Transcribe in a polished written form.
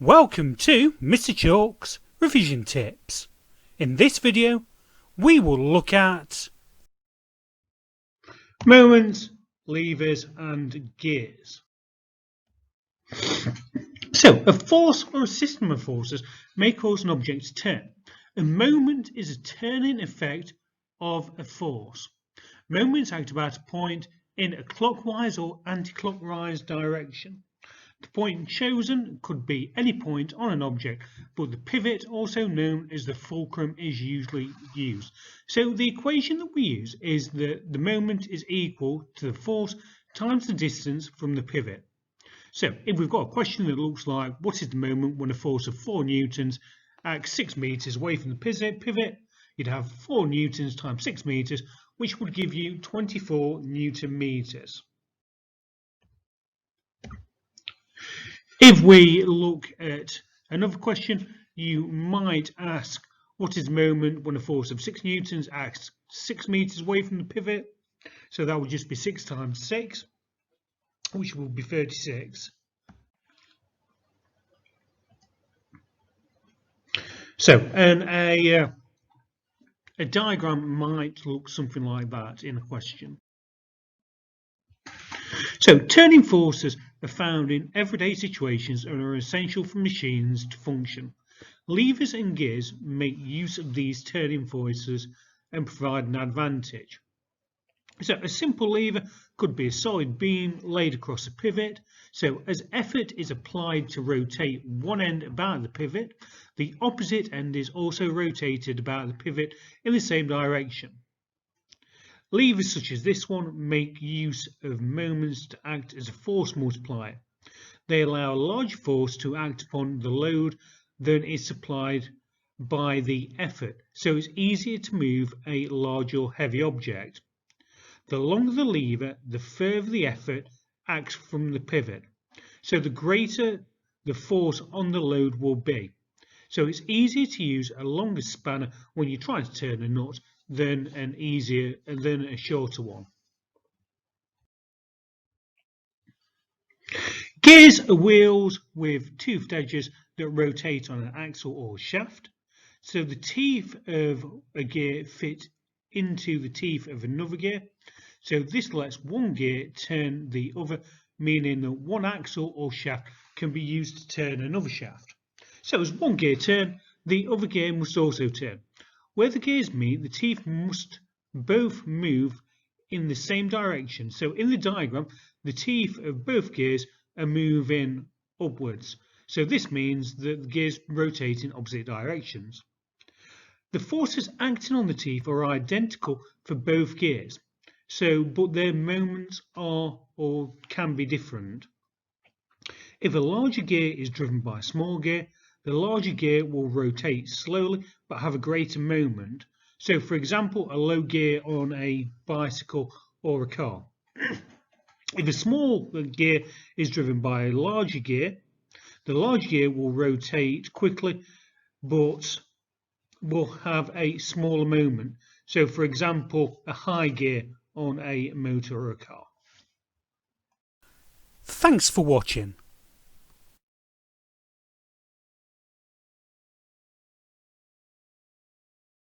Welcome to Mr. Chalk's Revision Tips. In this video, we will look at moments, levers and gears. So, a force or a system of forces may cause an object to turn. A moment is a turning effect of a force. Moments act about a point in a clockwise or anti-clockwise direction. The point chosen could be any point on an object, but the pivot, also known as the fulcrum, is usually used. So the equation that we use is that the moment is equal to the force times the distance from the pivot. So if we've got a question that looks like, what is the moment when a force of 4 newtons acts 6 meters away from the pivot, you'd have 4 newtons times 6 meters, which would give you 24 newton meters. If we look at another question, you might ask, what is the moment when a force of 6 newtons acts 6 meters away from the pivot? So that would just be 6 times 6, which will be 36. So, a diagram might look something like that in a question. So, turning forces are found in everyday situations and are essential for machines to function. Levers and gears make use of these turning forces and provide an advantage. So, a simple lever could be a solid beam laid across a pivot. So, as effort is applied to rotate one end about the pivot, the opposite end is also rotated about the pivot in the same direction. Levers such as this one make use of moments to act as a force multiplier. They allow a large force to act upon the load than is supplied by the effort, so it's easier to move a large or heavy object. The longer the lever, the further the effort acts from the pivot, so the greater the force on the load will be. So it's easier to use a longer spanner when you're trying to turn a nut than a shorter one. Gears are wheels with toothed edges that rotate on an axle or shaft. So the teeth of a gear fit into the teeth of another gear. So this lets one gear turn the other, meaning that one axle or shaft can be used to turn another shaft. So as one gear turns, the other gear must also turn. Where the gears meet, the teeth must both move in the same direction. So in the diagram, the teeth of both gears are moving upwards. So this means that the gears rotate in opposite directions. The forces acting on the teeth are identical for both gears, but their moments are or can be different. If a larger gear is driven by a small gear, the larger gear will rotate slowly but have a greater moment. So for example, a low gear on a bicycle or a car. If a small gear is driven by a larger gear, the large gear will rotate quickly but will have a smaller moment. So for example, a high gear on a motor or a car. Thanks for watching.